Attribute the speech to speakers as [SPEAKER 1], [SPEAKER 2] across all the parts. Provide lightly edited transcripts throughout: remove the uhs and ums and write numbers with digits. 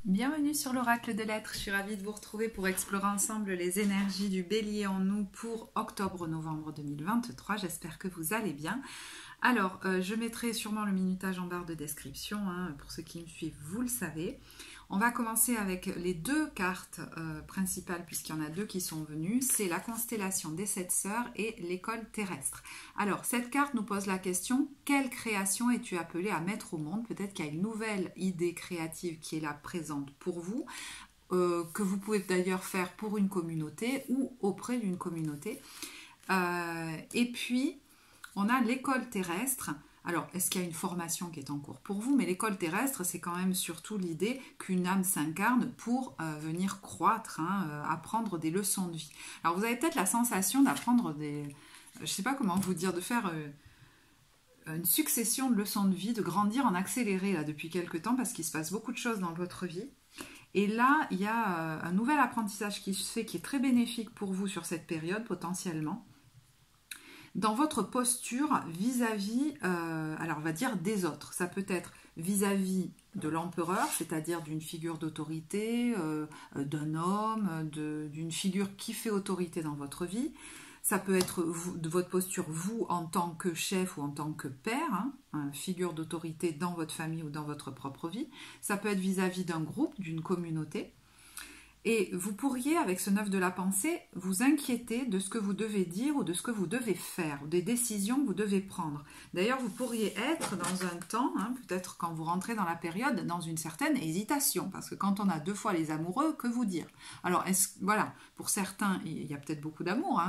[SPEAKER 1] Bienvenue sur l'Oracle de l'Être, je suis ravie de vous retrouver pour explorer ensemble les énergies du Bélier en nous pour octobre-novembre 2023, j'espère que vous allez bien. Alors, je mettrai sûrement le minutage en barre de description, pour ceux qui me suivent, vous le savez. On va commencer avec les deux cartes principales, puisqu'il y en a deux qui sont venues. C'est la constellation des 7 sœurs et l'école terrestre. Alors, cette carte nous pose la question, quelle création es-tu appelé à mettre au monde? Peut-être qu'il y a une nouvelle idée créative qui est là présente pour vous, que vous pouvez d'ailleurs faire pour une communauté ou auprès d'une communauté. Et puis, on a l'école terrestre. Alors, est-ce qu'il y a une formation qui est en cours pour vous? Mais l'école terrestre, c'est quand même surtout l'idée qu'une âme s'incarne pour venir croître, apprendre des leçons de vie. Alors, vous avez peut-être la sensation d'apprendre des... je ne sais pas comment vous dire, de faire une succession de leçons de vie, de grandir en accéléré là, depuis quelques temps, parce qu'il se passe beaucoup de choses dans votre vie. Et là, il y a un nouvel apprentissage qui se fait, qui est très bénéfique pour vous sur cette période, potentiellement. Dans votre posture vis-à-vis, alors on va dire des autres. Ça peut être vis-à-vis de l'empereur, c'est-à-dire d'une figure d'autorité, d'un homme, d'une figure qui fait autorité dans votre vie. Ça peut être de votre posture, vous, en tant que chef ou en tant que père, figure d'autorité dans votre famille ou dans votre propre vie. Ça peut être vis-à-vis d'un groupe, d'une communauté. Et vous pourriez, avec ce 9 de la pensée, vous inquiéter de ce que vous devez dire ou de ce que vous devez faire, ou des décisions que vous devez prendre. D'ailleurs, vous pourriez être dans un temps, peut-être quand vous rentrez dans la période, dans une certaine hésitation, parce que quand on a deux fois les amoureux, que vous dire? Alors, voilà, pour certains, il y a peut-être beaucoup d'amour,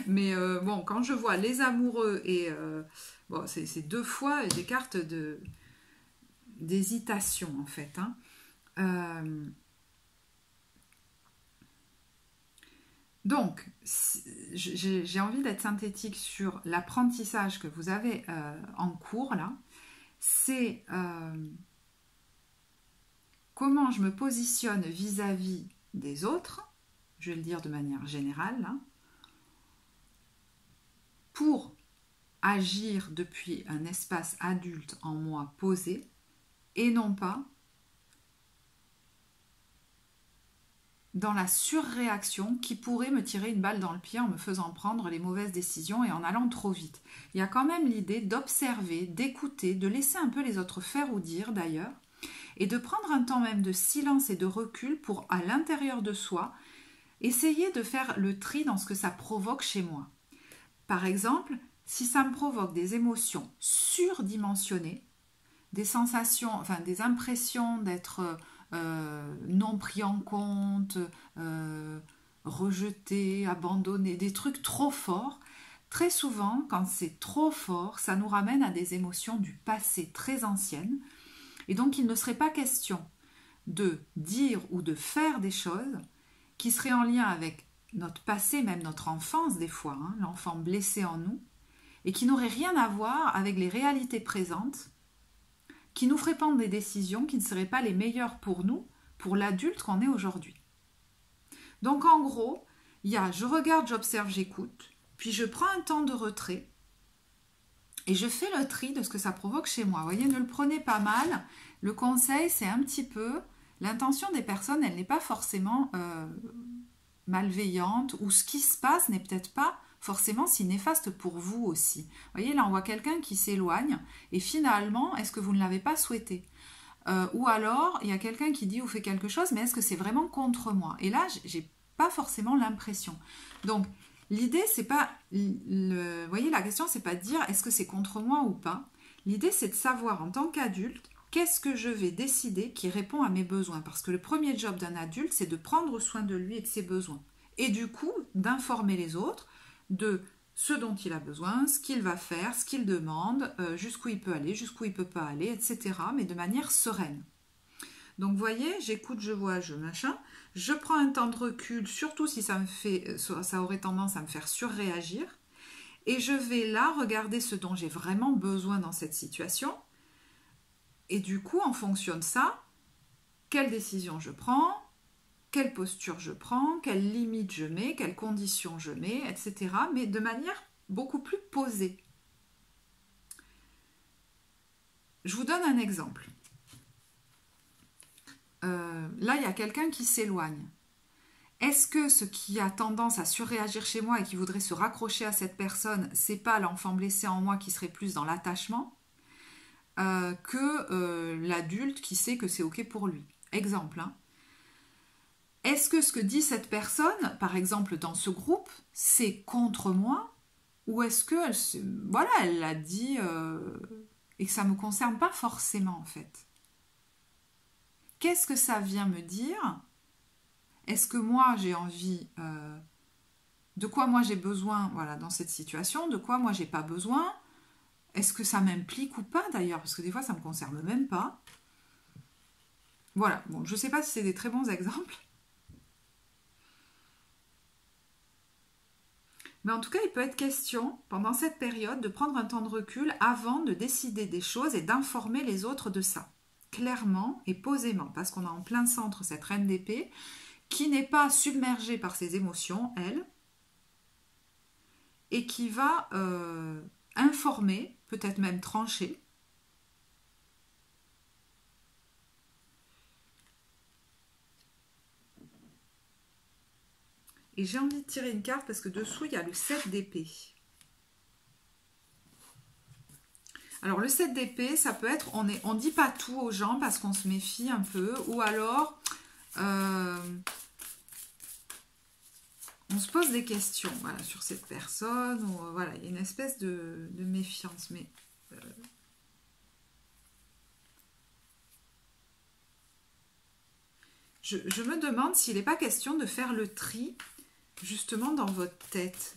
[SPEAKER 1] mais bon, quand je vois les amoureux et... bon, c'est deux fois des cartes d'hésitation, en fait. Donc, j'ai envie d'être synthétique sur l'apprentissage que vous avez en cours, là. C'est comment je me positionne vis-à-vis des autres, je vais le dire de manière générale, là, pour agir depuis un espace adulte en moi posé, et non pas dans la surréaction qui pourrait me tirer une balle dans le pied en me faisant prendre les mauvaises décisions et en allant trop vite. Il y a quand même l'idée d'observer, d'écouter, de laisser un peu les autres faire ou dire d'ailleurs, et de prendre un temps même de silence et de recul pour, à l'intérieur de soi, essayer de faire le tri dans ce que ça provoque chez moi. Par exemple, si ça me provoque des émotions surdimensionnées, des sensations, enfin des impressions d'être... non pris en compte, rejeté, abandonné, des trucs trop forts. Très souvent, quand c'est trop fort, ça nous ramène à des émotions du passé très anciennes. Et donc, il ne serait pas question de dire ou de faire des choses qui seraient en lien avec notre passé, même notre enfance des fois, l'enfant blessé en nous, et qui n'auraient rien à voir avec les réalités présentes, qui nous ferait prendre des décisions qui ne seraient pas les meilleures pour nous, pour l'adulte qu'on est aujourd'hui. Donc en gros, il y a je regarde, j'observe, j'écoute, puis je prends un temps de retrait et je fais le tri de ce que ça provoque chez moi. Vous voyez, ne le prenez pas mal. Le conseil, c'est un petit peu, l'intention des personnes, elle n'est pas forcément malveillante, ou ce qui se passe n'est peut-être pas forcément si néfaste pour vous aussi. Vous voyez, là on voit quelqu'un qui s'éloigne et finalement, est-ce que vous ne l'avez pas souhaité? Ou alors, il y a quelqu'un qui dit ou fait quelque chose, mais est-ce que c'est vraiment contre moi? Et là, j'ai pas forcément l'impression. Donc, l'idée, c'est pas... vous voyez, la question, c'est pas de dire est-ce que c'est contre moi ou pas. L'idée, c'est de savoir en tant qu'adulte, qu'est-ce que je vais décider qui répond à mes besoins? Parce que le premier job d'un adulte, c'est de prendre soin de lui et de ses besoins. Et du coup, d'informer les autres de ce dont il a besoin, ce qu'il va faire, ce qu'il demande, jusqu'où il peut aller, jusqu'où il ne peut pas aller, etc. Mais de manière sereine. Donc vous voyez, j'écoute, je vois, je machin. Je prends un temps de recul, surtout si ça aurait tendance à me faire surréagir. Et je vais là regarder ce dont j'ai vraiment besoin dans cette situation. Et du coup, en fonction de ça, quelle décision je prends, quelle posture je prends, quelles limites je mets, quelles conditions je mets, etc. Mais de manière beaucoup plus posée. Je vous donne un exemple. là, il y a quelqu'un qui s'éloigne. Est-ce que ce qui a tendance à surréagir chez moi et qui voudrait se raccrocher à cette personne, c'est pas l'enfant blessé en moi qui serait plus dans l'attachement que l'adulte qui sait que c'est ok pour lui? Exemple, hein. Est-ce que ce que dit cette personne, par exemple dans ce groupe, c'est contre moi? Ou est-ce qu'elle voilà, elle l'a dit et que ça ne me concerne pas forcément en fait? Qu'est-ce que ça vient me dire? Est-ce que moi j'ai envie, de quoi moi j'ai besoin, voilà, dans cette situation, de quoi moi j'ai pas besoin? Est-ce que ça m'implique ou pas d'ailleurs? Parce que des fois ça me concerne même pas. Voilà, bon, je sais pas si c'est des très bons exemples. Mais en tout cas, il peut être question, pendant cette période, de prendre un temps de recul avant de décider des choses et d'informer les autres de ça, clairement et posément, parce qu'on a en plein centre cette reine d'épée qui n'est pas submergée par ses émotions, elle, et qui va informer, peut-être même trancher. Et j'ai envie de tirer une carte parce que dessous, il y a le 7 d'épée. Alors, le 7 d'épée, ça peut être, on dit pas tout aux gens parce qu'on se méfie un peu, ou alors, on se pose des questions, voilà, sur cette personne, ou voilà, il y a une espèce de méfiance, mais... je me demande s'il n'est pas question de faire le tri justement dans votre tête.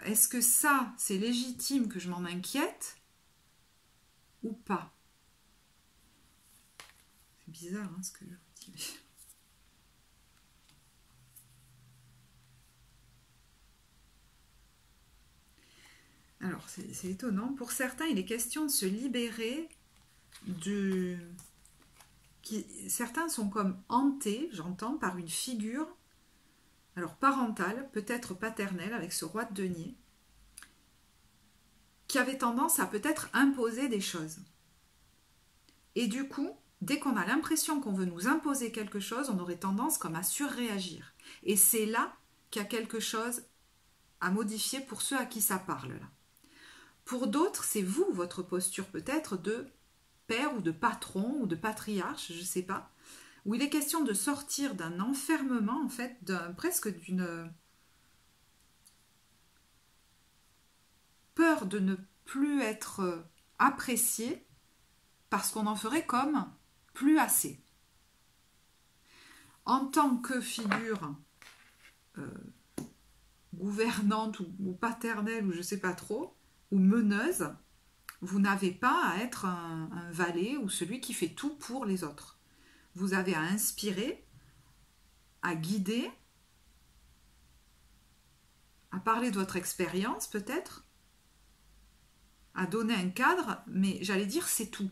[SPEAKER 1] Est-ce que ça, c'est légitime que je m'en inquiète ou pas? C'est bizarre hein, ce que je vous dis. Alors, c'est étonnant. Pour certains, il est question de se libérer de... Certains sont comme hantés, j'entends, par une figure, alors parentale, peut-être paternelle, avec ce roi de denier, qui avait tendance à peut-être imposer des choses. Et du coup, dès qu'on a l'impression qu'on veut nous imposer quelque chose, on aurait tendance comme à surréagir. Et c'est là qu'il y a quelque chose à modifier pour ceux à qui ça parle. Là. Pour d'autres, c'est vous, votre posture peut-être de père ou de patron ou de patriarche, je ne sais pas, où il est question de sortir d'un enfermement, en fait, presque d'une peur de ne plus être apprécié parce qu'on en ferait comme plus assez. En tant que figure gouvernante ou paternelle, ou je ne sais pas trop, ou meneuse, vous n'avez pas à être un valet ou celui qui fait tout pour les autres. Vous avez à inspirer, à guider, à parler de votre expérience peut-être, à donner un cadre, mais j'allais dire c'est tout.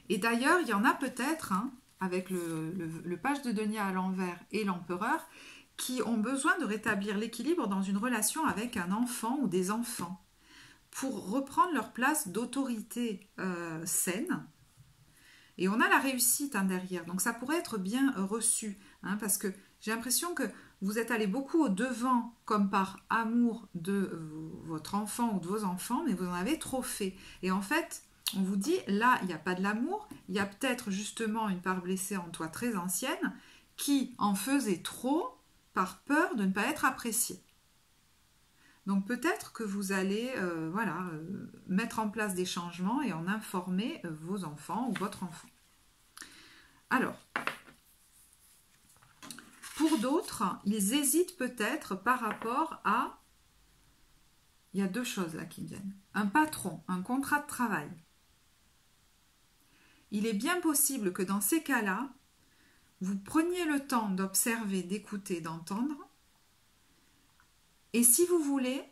[SPEAKER 1] Et d'ailleurs, il y en a peut-être, hein, avec le page de denier à l'envers et l'empereur, qui ont besoin de rétablir l'équilibre dans une relation avec un enfant ou des enfants, pour reprendre leur place d'autorité saine. Et on a la réussite hein, derrière, donc ça pourrait être bien reçu, hein, parce que j'ai l'impression que vous êtes allé beaucoup au devant, comme par amour de votre enfant ou de vos enfants, mais vous en avez trop fait. Et en fait, on vous dit, là, il n'y a pas de l'amour, il y a peut-être justement une part blessée en toi très ancienne, qui en faisait trop par peur de ne pas être appréciée. Donc peut-être que vous allez mettre en place des changements et en informer vos enfants ou votre enfant. Alors, pour d'autres, ils hésitent peut-être par rapport à... Il y a deux choses là qui me viennent. Un patron, un contrat de travail. Il est bien possible que dans ces cas-là, vous preniez le temps d'observer, d'écouter, d'entendre. Et si vous voulez,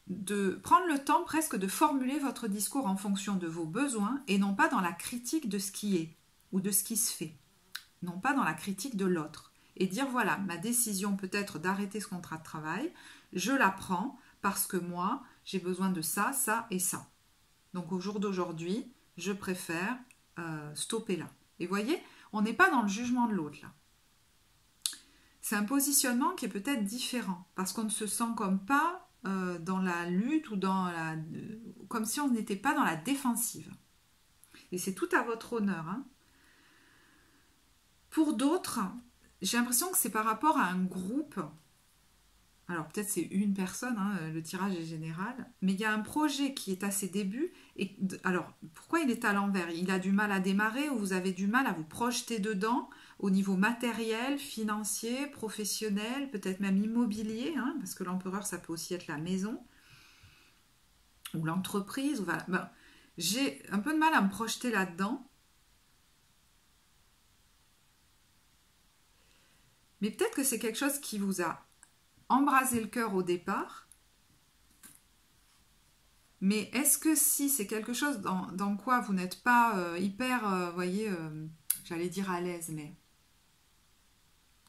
[SPEAKER 1] de prendre le temps presque de formuler votre discours en fonction de vos besoins et non pas dans la critique de ce qui est ou de ce qui se fait, non pas dans la critique de l'autre. Et dire voilà, ma décision peut-être d'arrêter ce contrat de travail, je la prends parce que moi, j'ai besoin de ça, ça et ça. Donc au jour d'aujourd'hui, je préfère stopper là. Et voyez, On n'est pas dans le jugement de l'autre là. C'est un positionnement qui est peut-être différent parce qu'on ne se sent comme pas dans la lutte ou comme si on n'était pas dans la défensive. Et c'est tout à votre honneur. Hein. Pour d'autres, j'ai l'impression que c'est par rapport à un groupe. Alors peut-être c'est une personne, hein, le tirage est général, mais il y a un projet qui est à ses débuts. Et alors pourquoi il est à l'envers? Il a du mal à démarrer ou vous avez du mal à vous projeter dedans au niveau matériel, financier, professionnel, peut-être même immobilier, hein, parce que l'empereur ça peut aussi être la maison ou l'entreprise. Voilà. Ben, j'ai un peu de mal à me projeter là-dedans. Mais peut-être que c'est quelque chose qui vous a embrasé le cœur au départ. Mais est-ce que si c'est quelque chose dans quoi vous n'êtes pas hyper, voyez, j'allais dire à l'aise, mais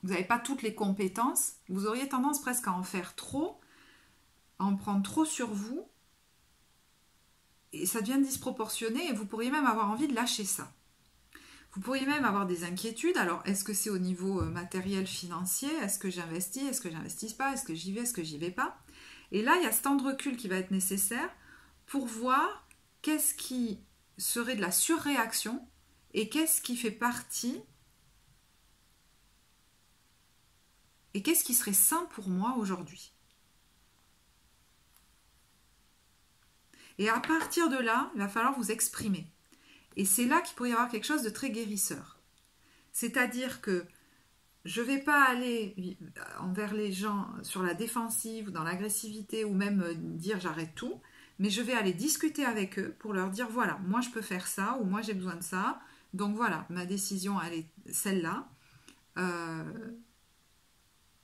[SPEAKER 1] vous n'avez pas toutes les compétences, vous auriez tendance presque à en faire trop, à en prendre trop sur vous, et ça devient disproportionné, et vous pourriez même avoir envie de lâcher ça. Vous pourriez même avoir des inquiétudes. Alors, est-ce que c'est au niveau matériel, financier? Est-ce que j'investis? Est-ce que j'investis pas? Est-ce que j'y vais? Est-ce que j'y vais pas? Et là, il y a ce temps de recul qui va être nécessaire pour voir qu'est-ce qui serait de la surréaction et qu'est-ce qui fait partie et qu'est-ce qui serait sain pour moi aujourd'hui. Et à partir de là, il va falloir vous exprimer. Et c'est là qu'il pourrait y avoir quelque chose de très guérisseur. C'est-à-dire que je ne vais pas aller envers les gens sur la défensive ou dans l'agressivité ou même dire j'arrête tout, mais je vais aller discuter avec eux pour leur dire voilà, moi je peux faire ça ou moi j'ai besoin de ça, donc voilà, ma décision elle est celle-là.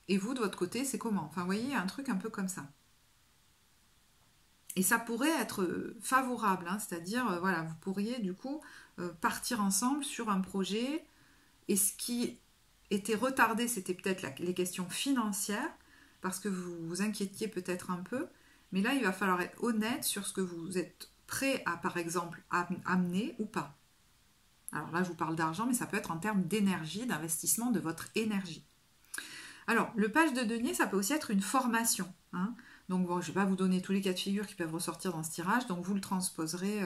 [SPEAKER 1] Et vous de votre côté c'est comment? Enfin vous voyez, un truc un peu comme ça. Et ça pourrait être favorable, hein, c'est-à-dire, voilà, vous pourriez du coup partir ensemble sur un projet. Et ce qui était retardé, c'était peut-être les questions financières, parce que vous vous inquiétiez peut-être un peu. Mais là, il va falloir être honnête sur ce que vous êtes prêt à, par exemple, amener ou pas. Alors là, je vous parle d'argent, mais ça peut être en termes d'énergie, d'investissement de votre énergie. Alors, le page de denier, ça peut aussi être une formation, hein. Donc bon, je ne vais pas vous donner tous les cas de figure qui peuvent ressortir dans ce tirage, donc vous le transposerez.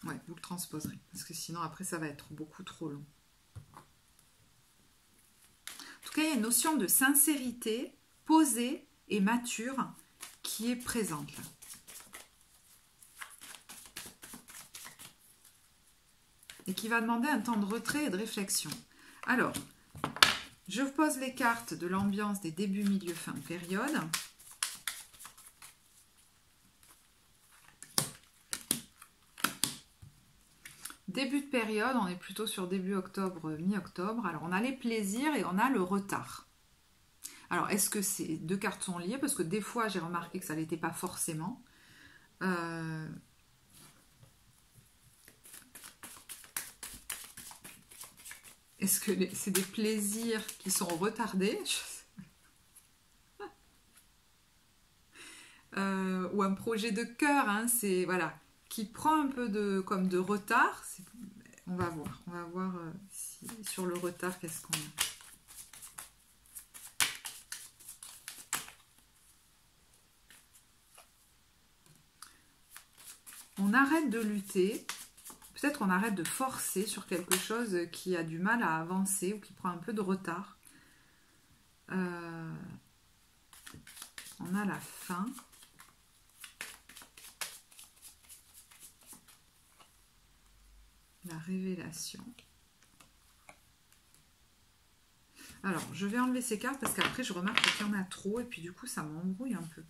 [SPEAKER 1] Ouais, vous le transposerez, parce que sinon après ça va être beaucoup trop long. En tout cas, il y a une notion de sincérité posée et mature qui est présente là. Et qui va demander un temps de retrait et de réflexion. Alors, je vous pose les cartes de l'ambiance des débuts, milieu, fin de période. Début de période, on est plutôt sur début octobre, mi-octobre. Alors, on a les plaisirs et on a le retard. Alors, est-ce que ces deux cartes sont liées? Parce que des fois, j'ai remarqué que ça ne l'était pas forcément. Est-ce que c'est des plaisirs qui sont retardés? Ou un projet de cœur, hein, c'est voilà, qui prend un peu de retard. On va voir sur le retard qu'est-ce qu'on a. On arrête de lutter. Peut-être qu'on arrête de forcer sur quelque chose qui a du mal à avancer ou qui prend un peu de retard. On a la fin. La révélation. Alors, je vais enlever ces cartes parce qu'après, je remarque qu'il y en a trop et puis du coup, ça m'embrouille un peu.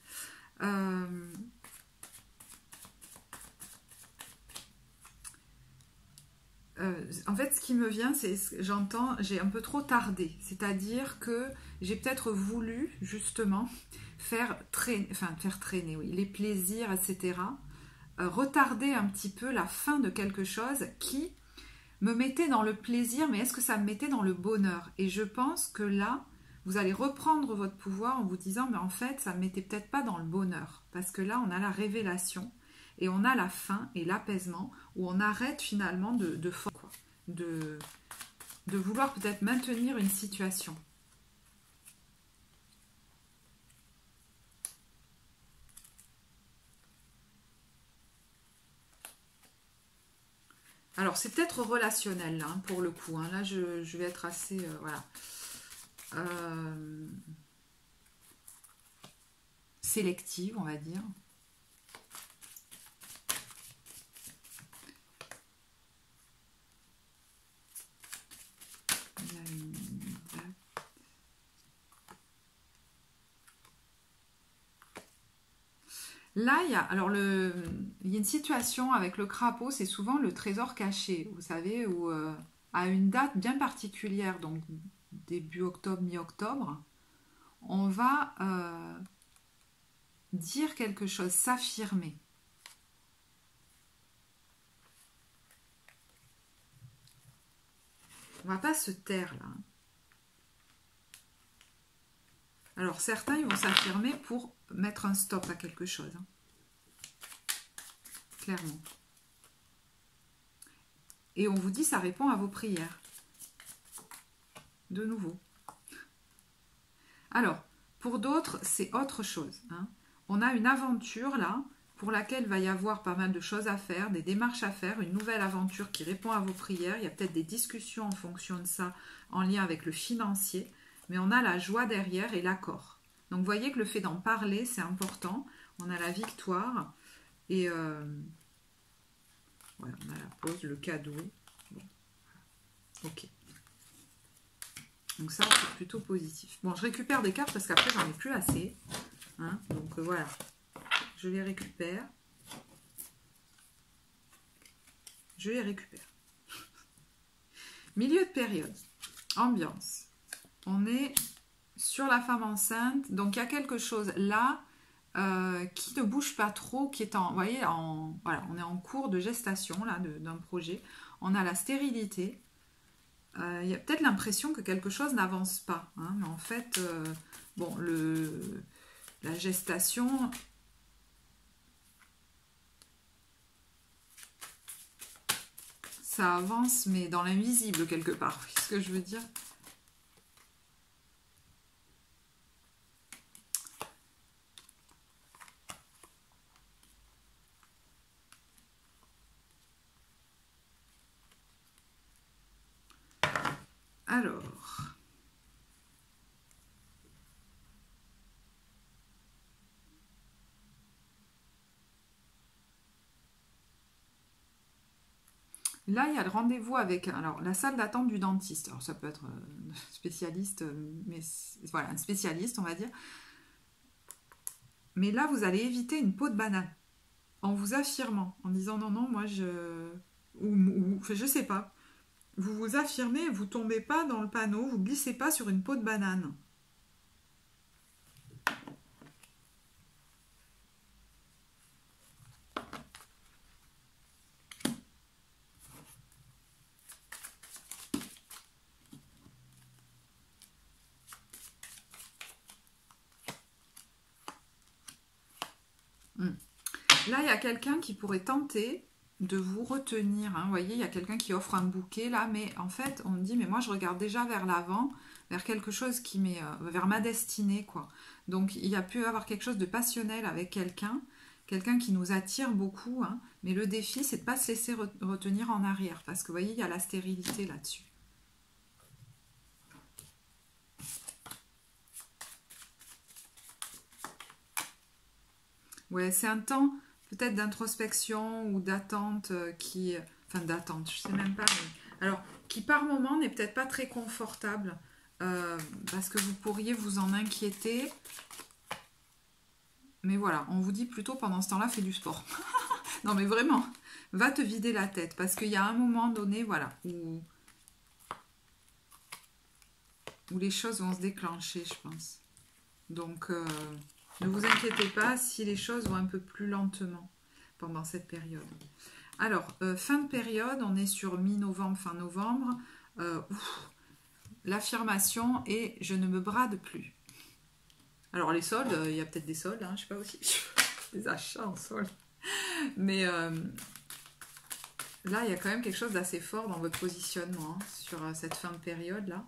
[SPEAKER 1] En fait, ce qui me vient, c'est j'entends, j'ai un peu trop tardé. C'est-à-dire que j'ai peut-être voulu, justement, faire traîner, oui, les plaisirs, etc. Retarder un petit peu la fin de quelque chose qui me mettait dans le plaisir, mais est-ce que ça me mettait dans le bonheur? Et je pense que là, vous allez reprendre votre pouvoir en vous disant, mais en fait, ça ne me mettait peut-être pas dans le bonheur. Parce que là, on a la révélation et on a la fin et l'apaisement où on arrête finalement de vouloir peut-être maintenir une situation. Alors, c'est peut-être relationnel, là, hein, pour le coup. Hein. Là, je vais être assez... voilà. Sélective, on va dire. Il y a une date. Là, il y a, alors il y a une situation avec le crapaud, c'est souvent le trésor caché, vous savez, où à une date bien particulière, donc début octobre, mi-octobre, on va dire quelque chose, s'affirmer. On va pas se taire là. Alors certains, ils vont s'affirmer pour mettre un stop à quelque chose. Hein. Clairement. Et on vous dit, ça répond à vos prières. De nouveau. Alors, pour d'autres, c'est autre chose. Hein. On a une aventure là, pour laquelle il va y avoir pas mal de choses à faire, des démarches à faire, une nouvelle aventure qui répond à vos prières. Il y a peut-être des discussions en fonction de ça, en lien avec le financier. Mais on a la joie derrière et l'accord. Donc, vous voyez que le fait d'en parler, c'est important. On a la victoire. Et voilà, on a la pause, le cadeau. Bon. Ok. Donc ça, c'est plutôt positif. Bon, je récupère des cartes parce qu'après, j'en ai plus assez. Hein, donc voilà. Je les récupère. Je les récupère. Milieu de période. Ambiance. On est sur la femme enceinte. Donc, il y a quelque chose là qui ne bouge pas trop, qui est en... Vous voyez, voilà, on est en cours de gestation là d'un projet. On a la stérilité. Il y a peut-être l'impression que quelque chose n'avance pas. Hein, mais en fait, bon, la gestation... Ça avance, mais dans l'invisible quelque part. Vous voyez ce que je veux dire ? Alors... Là, il y a le rendez-vous avec alors, la salle d'attente du dentiste. Alors, ça peut être spécialiste, mais voilà, un spécialiste, on va dire. Mais là, vous allez éviter une peau de banane en vous affirmant, en disant non, non, moi, je sais pas. Vous vous affirmez, vous tombez pas dans le panneau, vous glissez pas sur une peau de banane. Là, il y a quelqu'un qui pourrait tenter de vous retenir. Hein. Vous voyez, il y a quelqu'un qui offre un bouquet là, mais en fait, on me dit, mais moi, je regarde déjà vers l'avant, vers quelque chose qui met, vers ma destinée, quoi. Donc, il y a pu avoir quelque chose de passionnel avec quelqu'un qui nous attire beaucoup, hein. Mais le défi, c'est de ne pas se laisser retenir en arrière, parce que vous voyez, il y a la stérilité là-dessus. Ouais, c'est un temps peut-être d'introspection ou d'attente qui... Enfin, d'attente, je sais même pas. Mais, alors, qui par moment n'est peut-être pas très confortable parce que vous pourriez vous en inquiéter. Mais voilà, on vous dit plutôt pendant ce temps-là, fais du sport. Non, mais vraiment, va te vider la tête parce qu'il y a un moment donné, voilà, où les choses vont se déclencher, je pense. Donc... ne vous inquiétez pas si les choses vont un peu plus lentement pendant cette période. Alors, fin de période, on est sur mi-novembre, fin novembre. L'affirmation est « je ne me brade plus ». Alors, les soldes, il y a peut-être des soldes, hein, je sais pas aussi, des achats en soldes. Mais là, il y a quand même quelque chose d'assez fort dans votre positionnement hein, sur cette fin de période-là.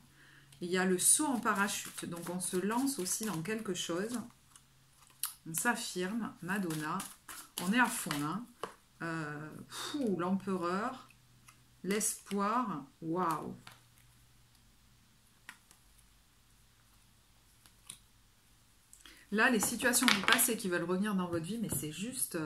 [SPEAKER 1] Il y a le saut en parachute, donc on se lance aussi dans quelque chose. On s'affirme, Madonna, on est à fond là. L'empereur, l'espoir, waouh. Là, les situations du passé qui veulent revenir dans votre vie, mais c'est juste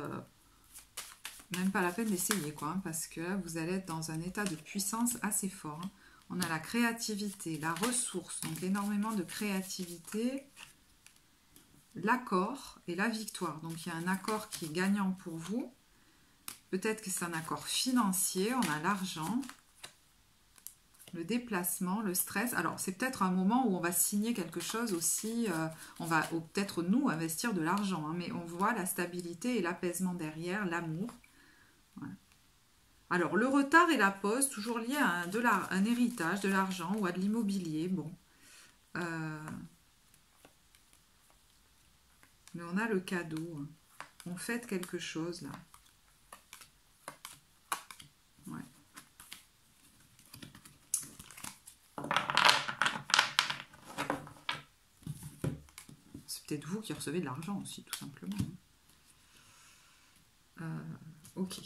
[SPEAKER 1] même pas la peine d'essayer, quoi, hein, parce que là, vous allez être dans un état de puissance assez fort. Hein. On a la créativité, la ressource, donc énormément de créativité, l'accord et la victoire. Donc, il y a un accord qui est gagnant pour vous. Peut-être que c'est un accord financier, on a l'argent, le déplacement, le stress. Alors, c'est peut-être un moment où on va signer quelque chose aussi, on va peut-être nous investir de l'argent, hein, mais on voit la stabilité et l'apaisement derrière, l'amour. Voilà. Alors, le retard et la pause, toujours lié à un héritage, de l'argent ou à de l'immobilier. Bon. Mais on a le cadeau. Hein. On fête quelque chose, là. Ouais. C'est peut-être vous qui recevez de l'argent aussi, tout simplement. Ok.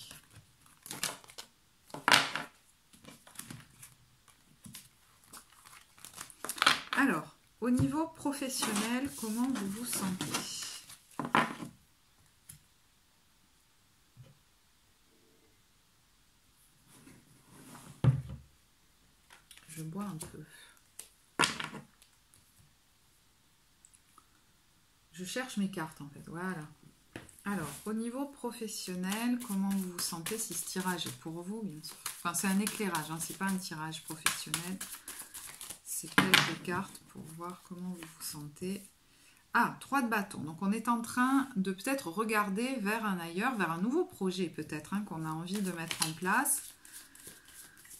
[SPEAKER 1] Alors, au niveau professionnel, comment vous vous sentez? Je bois un peu. Je cherche mes cartes en fait, voilà. Alors, au niveau professionnel, comment vous vous sentez si ce tirage est pour vous, bien sûr. Enfin, c'est un éclairage, hein, c'est pas un tirage professionnel. C'est quelques cartes pour voir comment vous vous sentez. Ah, 3 de bâton. Donc, on est en train de peut-être regarder vers un ailleurs, vers un nouveau projet peut-être, hein, qu'on a envie de mettre en place.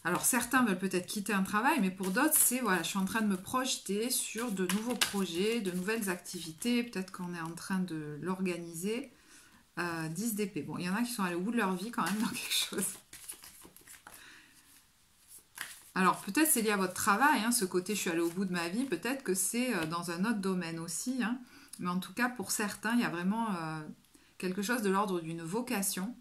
[SPEAKER 1] Alors, certains veulent peut-être quitter un travail, mais pour d'autres, c'est, voilà, je suis en train de me projeter sur de nouveaux projets, de nouvelles activités. Peut-être qu'on est en train de l'organiser. 10 d'épée. Bon, il y en a qui sont allés au bout de leur vie quand même dans quelque chose. Alors, peut-être c'est lié à votre travail, hein, ce côté « je suis allé au bout de ma vie », peut-être que c'est dans un autre domaine aussi. Hein, mais en tout cas, pour certains, il y a vraiment quelque chose de l'ordre d'une vocation.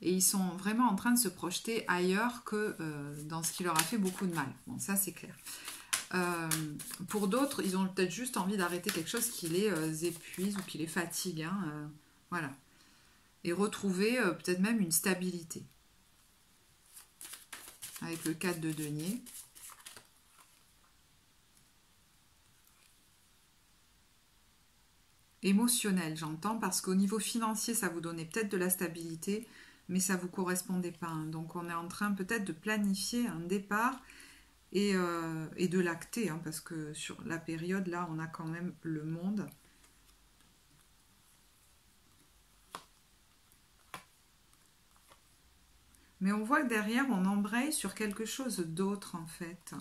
[SPEAKER 1] Et ils sont vraiment en train de se projeter ailleurs que dans ce qui leur a fait beaucoup de mal. Bon, ça, c'est clair. Pour d'autres, ils ont peut-être juste envie d'arrêter quelque chose qui les épuise ou qui les fatigue. Hein, voilà. Et retrouver peut-être même une stabilité. Avec le 4 de denier. Émotionnel, j'entends, parce qu'au niveau financier, ça vous donnait peut-être de la stabilité, mais ça ne vous correspondait pas. Hein. Donc on est en train peut-être de planifier un départ et de l'acter, hein, parce que sur la période, là, on a quand même le monde. Mais on voit que derrière, on embraye sur quelque chose d'autre, en fait.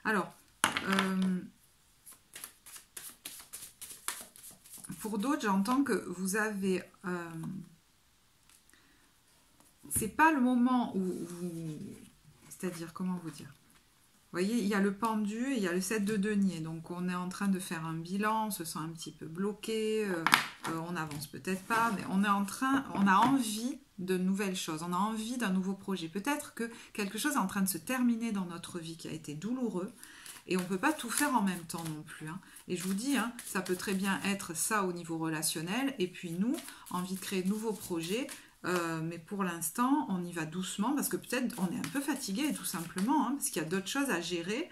[SPEAKER 1] Alors, pour d'autres, j'entends que vous avez... c'est pas le moment où vous... C'est-à-dire, comment vous dire? Vous voyez, il y a le pendu et il y a le 7 de denier. Donc, on est en train de faire un bilan, on se sent un petit peu bloqué, on n'avance peut-être pas, mais on a envie de nouvelles choses, on a envie d'un nouveau projet. Peut-être que quelque chose est en train de se terminer dans notre vie qui a été douloureux et on ne peut pas tout faire en même temps non plus. Hein. Et je vous dis, hein, ça peut très bien être ça au niveau relationnel et puis nous, envie de créer de nouveaux projets. Mais pour l'instant, on y va doucement parce que peut-être on est un peu fatigué tout simplement, hein, parce qu'il y a d'autres choses à gérer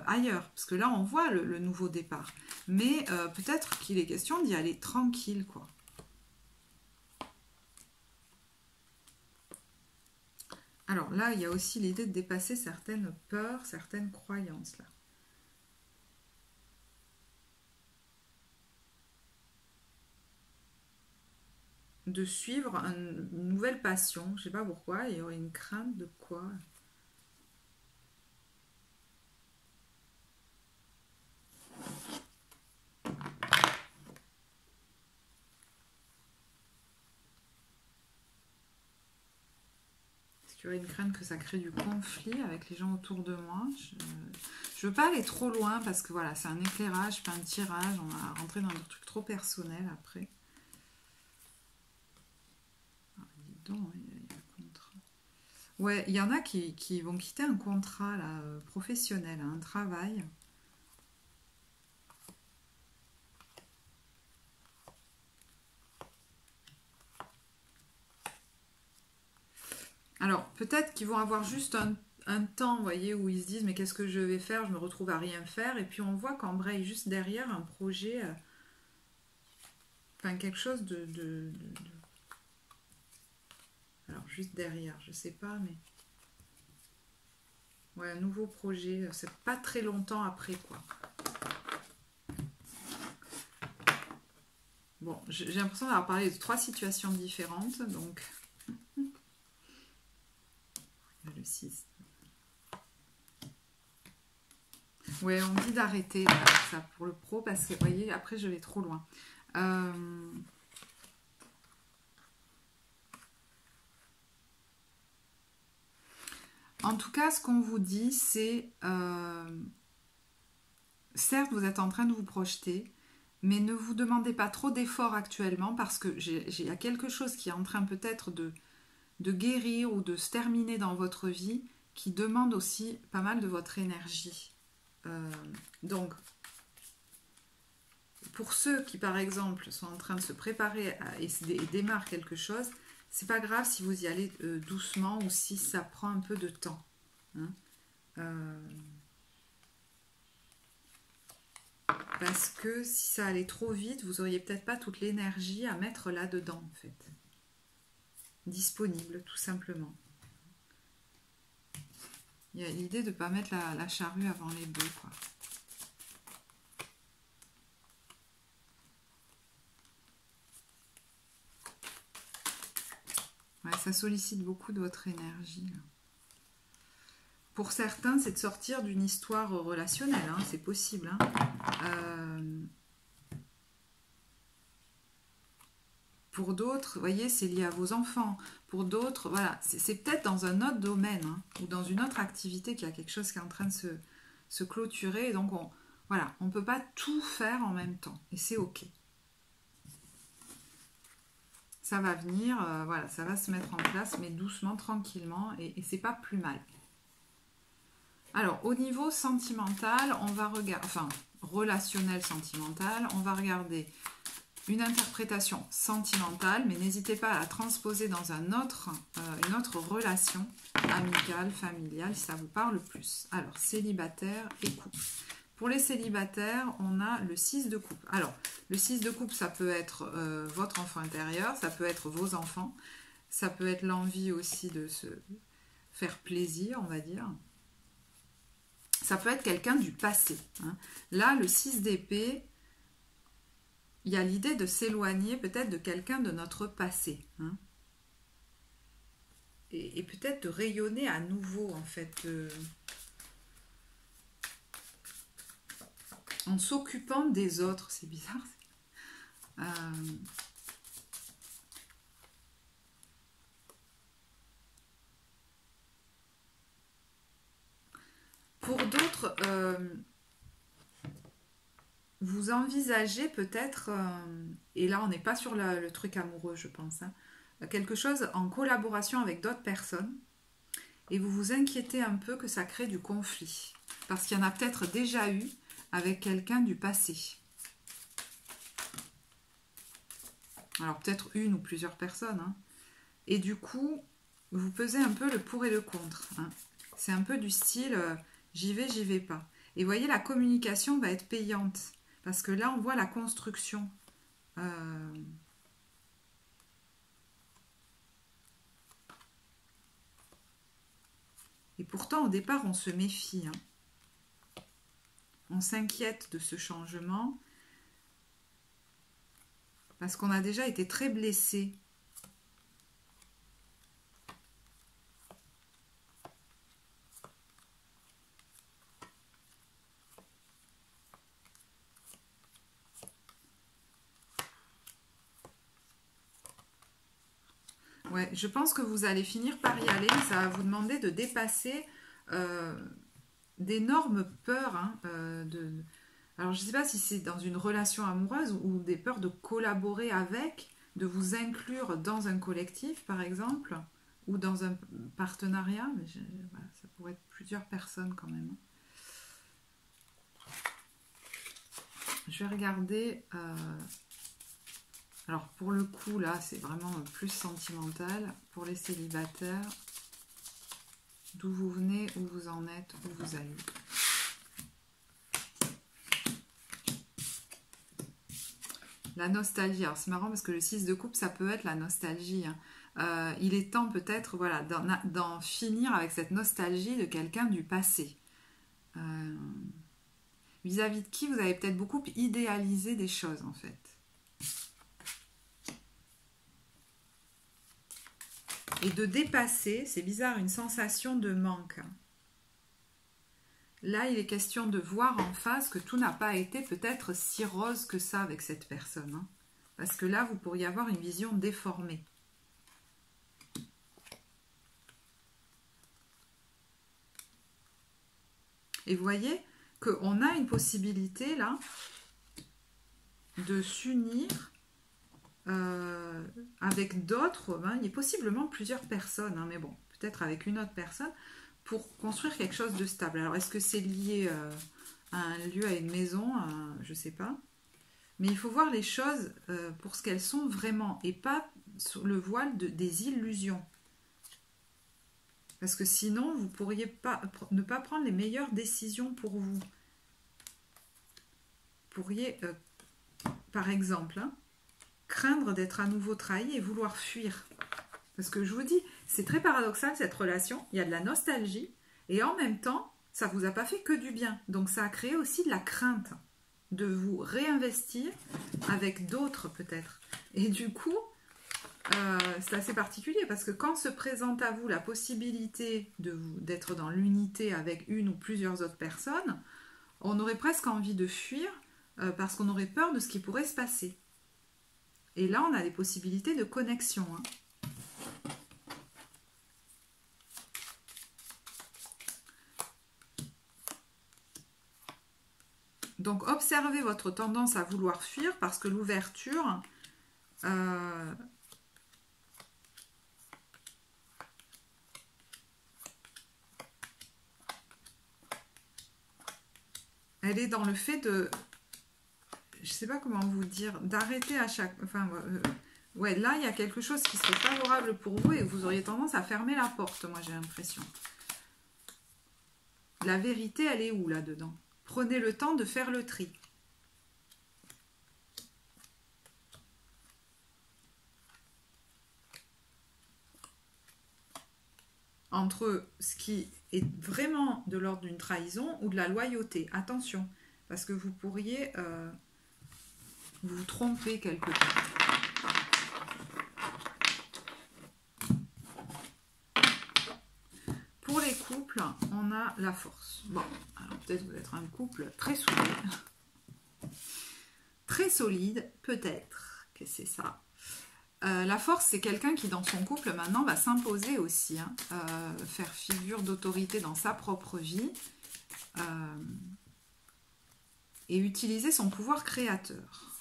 [SPEAKER 1] ailleurs. Parce que là, on voit le nouveau départ. Mais peut-être qu'il est question d'y aller tranquille, quoi. Alors là, il y a aussi l'idée de dépasser certaines peurs, certaines croyances, là. de suivre une nouvelle passion. Je sais pas pourquoi, il y aurait une crainte de quoi? Est-ce qu'il y aurait une crainte que ça crée du conflit avec les gens autour de moi? Je veux pas aller trop loin parce que voilà, c'est un éclairage, pas un tirage. On va rentrer dans des trucs trop personnels après. Ah, dis donc, il y a un contrat. Ouais, il y en a qui vont quitter un contrat là, professionnel, un travail. Alors, peut-être qu'ils vont avoir juste un temps, vous voyez, où ils se disent, mais qu'est-ce que je vais faire? Je me retrouve à rien faire. Et puis, on voit qu'embraye juste derrière un projet, enfin, quelque chose alors, juste derrière, je sais pas, mais... Ouais, un nouveau projet, c'est pas très longtemps après, quoi. Bon, j'ai l'impression d'avoir parlé de 3 situations différentes, donc... Le 6. Ouais, on dit d'arrêter ça pour le pro, parce que, vous voyez, après, je vais trop loin. En tout cas, ce qu'on vous dit, c'est... certes, vous êtes en train de vous projeter, mais ne vous demandez pas trop d'efforts actuellement, parce que il y a quelque chose qui est en train peut-être de guérir ou de se terminer dans votre vie, qui demande aussi pas mal de votre énergie. Donc, pour ceux qui, par exemple, sont en train de se préparer et démarrent quelque chose, c'est pas grave si vous y allez doucement ou si ça prend un peu de temps. Hein. Parce que si ça allait trop vite, vous auriez peut-être pas toute l'énergie à mettre là-dedans, en fait. Disponible, tout simplement. Il y a l'idée de ne pas mettre la charrue avant les bœufs, quoi. Ouais, ça sollicite beaucoup de votre énergie. Là. Pour certains, c'est de sortir d'une histoire relationnelle, hein, c'est possible. Hein. Pour d'autres, vous voyez, c'est lié à vos enfants. Pour d'autres, voilà, c'est peut-être dans un autre domaine hein, ou dans une autre activité qu'il y a quelque chose qui est en train de se clôturer. Et donc, voilà, on ne peut pas tout faire en même temps. Et c'est OK. Ça va venir, voilà, ça va se mettre en place, mais doucement, tranquillement, et c'est pas plus mal. Alors, au niveau sentimental, on va regarder, enfin, relationnel sentimental, on va regarder une interprétation sentimentale, mais n'hésitez pas à la transposer dans une autre relation amicale, familiale, si ça vous parle plus. Alors, célibataire et couple. Pour les célibataires, on a le 6 de coupe. Alors, le 6 de coupe, ça peut être votre enfant intérieur, ça peut être vos enfants, ça peut être l'envie aussi de se faire plaisir, on va dire. Ça peut être quelqu'un du passé. Hein. Là, le 6 d'épée, il y a l'idée de s'éloigner peut-être de quelqu'un de notre passé. Hein. Et peut-être de rayonner à nouveau, en fait, en s'occupant des autres. C'est bizarre. Pour d'autres, vous envisagez peut-être, et là on n'est pas sur le truc amoureux je pense, hein, quelque chose en collaboration avec d'autres personnes, et vous vous inquiétez un peu que ça crée du conflit, parce qu'il y en a peut-être déjà eu avec quelqu'un du passé. Alors peut-être une ou plusieurs personnes, hein. Et du coup, vous pesez un peu le pour et le contre. Hein. C'est un peu du style j'y vais pas. Et vous voyez, la communication va être payante. Parce que là, on voit la construction. Et pourtant, au départ, on se méfie. Hein. On s'inquiète de ce changement. Parce qu'on a déjà été très blessé Ouais, je pense que vous allez finir par y aller, mais ça va vous demander de dépasser d'énormes peurs. Hein, Alors, je ne sais pas si c'est dans une relation amoureuse ou des peurs de collaborer avec, de vous inclure dans un collectif, par exemple, ou dans un partenariat. Mais voilà, ça pourrait être plusieurs personnes quand même. Je vais regarder... Alors, pour le coup, là, c'est vraiment plus sentimental. Pour les célibataires, d'où vous venez, où vous en êtes, où vous allez. La nostalgie. Alors, c'est marrant parce que le 6 de coupe, ça peut être la nostalgie. Hein. Il est temps peut-être voilà, d'en finir avec cette nostalgie de quelqu'un du passé. Vis-à-vis de qui vous avez peut-être beaucoup idéalisé des choses, en fait. Et de dépasser, c'est bizarre, une sensation de manque. Là, il est question de voir en face que tout n'a pas été peut-être si rose que ça avec cette personne. Hein. Parce que là, vous pourriez avoir une vision déformée. Et vous voyez qu'on a une possibilité, là, de s'unir avec d'autres. Hein. Il y a possiblement plusieurs personnes, hein, mais bon, peut-être avec une autre personne, pour construire quelque chose de stable. Alors, est-ce que c'est lié à un lieu, à une maison, je ne sais pas. Mais il faut voir les choses pour ce qu'elles sont vraiment et pas sous le voile des illusions. Parce que sinon, vous ne pourriez ne pas prendre les meilleures décisions pour vous. Vous pourriez, par exemple, hein, craindre d'être à nouveau trahi et vouloir fuir. Parce que je vous dis, c'est très paradoxal cette relation. Il y a de la nostalgie et en même temps, ça ne vous a pas fait que du bien. Donc ça a créé aussi de la crainte de vous réinvestir avec d'autres peut-être. Et du coup, c'est assez particulier parce que quand se présente à vous la possibilité d'être dans l'unité avec une ou plusieurs autres personnes, on aurait presque envie de fuir parce qu'on aurait peur de ce qui pourrait se passer. Et là, on a des possibilités de connexion. Hein. Donc, observez votre tendance à vouloir fuir parce que l'ouverture... elle est dans le fait de... Je ne sais pas comment vous dire, d'arrêter à chaque... Enfin, ouais, là, il y a quelque chose qui serait favorable pour vous et vous auriez tendance à fermer la porte, moi, j'ai l'impression. La vérité, elle est où, là-dedans? Prenez le temps de faire le tri. Entre ce qui est vraiment de l'ordre d'une trahison ou de la loyauté. Attention, parce que vous pourriez vous tromper quelque part. Pour les couples, on a la force. Bon, alors peut-être vous êtes un couple très soudé. Très solide, peut-être que c'est ça. La force, c'est quelqu'un qui, dans son couple, maintenant, va s'imposer aussi. Hein, faire figure d'autorité dans sa propre vie. Et utiliser son pouvoir créateur.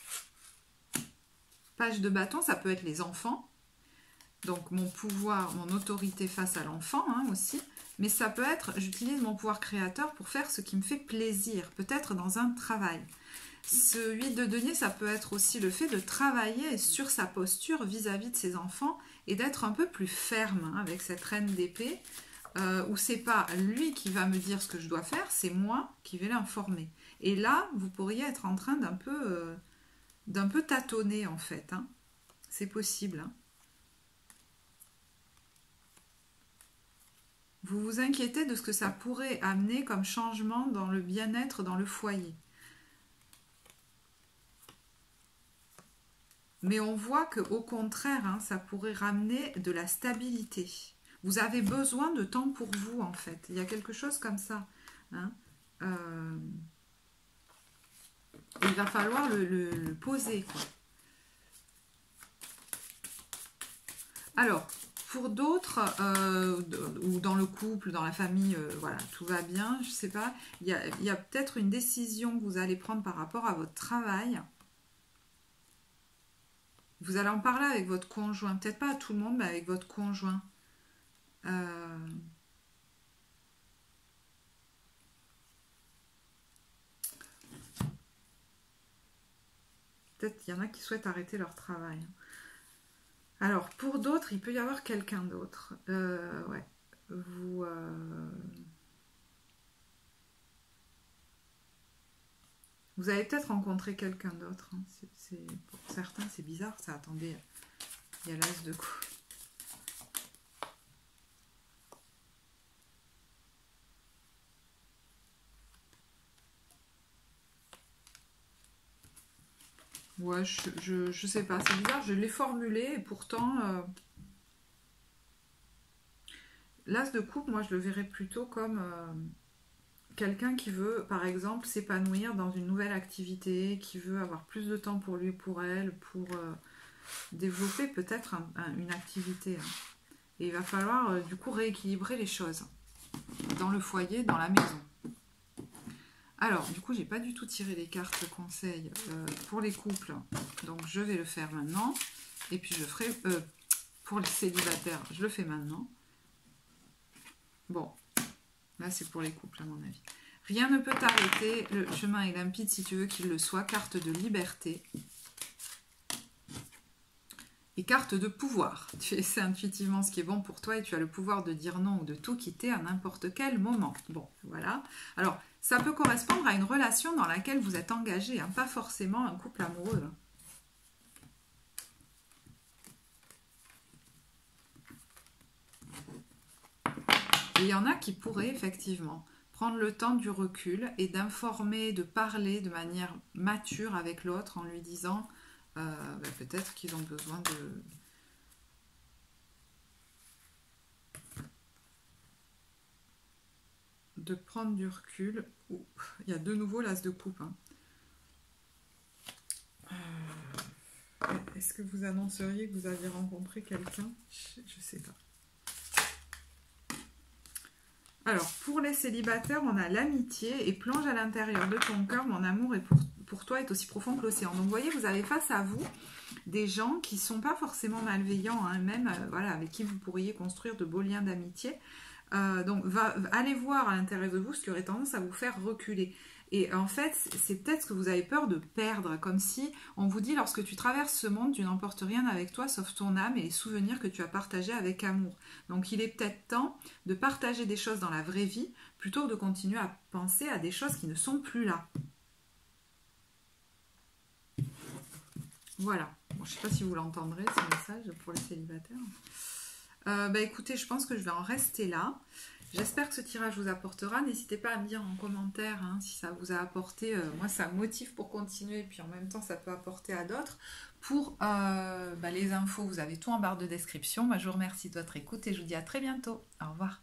[SPEAKER 1] Page de bâton, ça peut être les enfants. Donc, mon pouvoir, mon autorité face à l'enfant hein, aussi. Mais ça peut être, j'utilise mon pouvoir créateur pour faire ce qui me fait plaisir. Peut-être dans un travail. Ce 8 de denier, ça peut être aussi le fait de travailler sur sa posture vis-à-vis de ses enfants et d'être un peu plus ferme hein, avec cette reine d'épée, où c'est pas lui qui va me dire ce que je dois faire, c'est moi qui vais l'informer. Et là, vous pourriez être en train d'un peu tâtonner en fait. Hein. C'est possible. Hein. Vous vous inquiétez de ce que ça pourrait amener comme changement dans le bien-être, dans le foyer. Mais on voit qu'au contraire, hein, ça pourrait ramener de la stabilité. Vous avez besoin de temps pour vous, en fait. Il y a quelque chose comme ça. Hein. Il va falloir le poser, quoi. Alors, pour d'autres, ou dans le couple, dans la famille, voilà, tout va bien, je sais pas. Il y a peut-être une décision que vous allez prendre par rapport à votre travail. Vous allez en parler avec votre conjoint. Peut-être pas à tout le monde, mais avec votre conjoint. Peut-être qu'il y en a qui souhaitent arrêter leur travail. Alors, pour d'autres, il peut y avoir quelqu'un d'autre. Ouais. Vous allez peut-être rencontrer quelqu'un d'autre. Hein. Pour certains, c'est bizarre. Ça, attendez. Il y a l'as de coupe. Ouais, je sais pas, c'est bizarre, je l'ai formulé et pourtant l'as de coupe, moi je le verrais plutôt comme quelqu'un qui veut, par exemple, s'épanouir dans une nouvelle activité, qui veut avoir plus de temps pour lui, pour elle, pour développer peut-être une activité. Hein. Et il va falloir du coup rééquilibrer les choses dans le foyer, dans la maison. Alors, du coup, j'ai pas du tout tiré les cartes conseils pour les couples, donc je vais le faire maintenant. Et puis je ferai pour les célibataires, je le fais maintenant. Bon, là c'est pour les couples à mon avis. Rien ne peut t'arrêter, le chemin est limpide si tu veux qu'il le soit. Carte de liberté. Et carte de pouvoir. Tu sais intuitivement ce qui est bon pour toi et tu as le pouvoir de dire non ou de tout quitter à n'importe quel moment. Bon, voilà. Alors, ça peut correspondre à une relation dans laquelle vous êtes engagé, hein, pas forcément un couple amoureux. Et il y en a qui pourraient effectivement prendre le temps du recul et d'informer, de parler de manière mature avec l'autre en lui disant peut-être qu'ils ont besoin de prendre du recul. Ouh, il y a de nouveau l'as de coupe. Hein. Est-ce que vous annonceriez que vous aviez rencontré quelqu'un? Je ne sais pas. Alors, pour les célibataires, on a l'amitié et plonge à l'intérieur de ton cœur. Mon amour est pour toi est aussi profond que l'océan. Donc, vous voyez, vous avez face à vous des gens qui ne sont pas forcément malveillants, hein, même voilà, avec qui vous pourriez construire de beaux liens d'amitié. Donc, allez voir à l'intérieur de vous ce qui aurait tendance à vous faire reculer. Et en fait, c'est peut-être ce que vous avez peur de perdre, comme si on vous dit lorsque tu traverses ce monde, tu n'emportes rien avec toi sauf ton âme et les souvenirs que tu as partagés avec amour. Donc il est peut-être temps de partager des choses dans la vraie vie plutôt que de continuer à penser à des choses qui ne sont plus là. Voilà. Bon, je ne sais pas si vous l'entendrez, ce message pour les célibataires. Écoutez, je pense que je vais en rester là. J'espère que ce tirage vous apportera. N'hésitez pas à me dire en commentaire hein, si ça vous a apporté. Moi, ça me motive pour continuer. Puis en même temps, ça peut apporter à d'autres. Pour les infos, vous avez tout en barre de description. Moi, je vous remercie de votre écoute et je vous dis à très bientôt. Au revoir.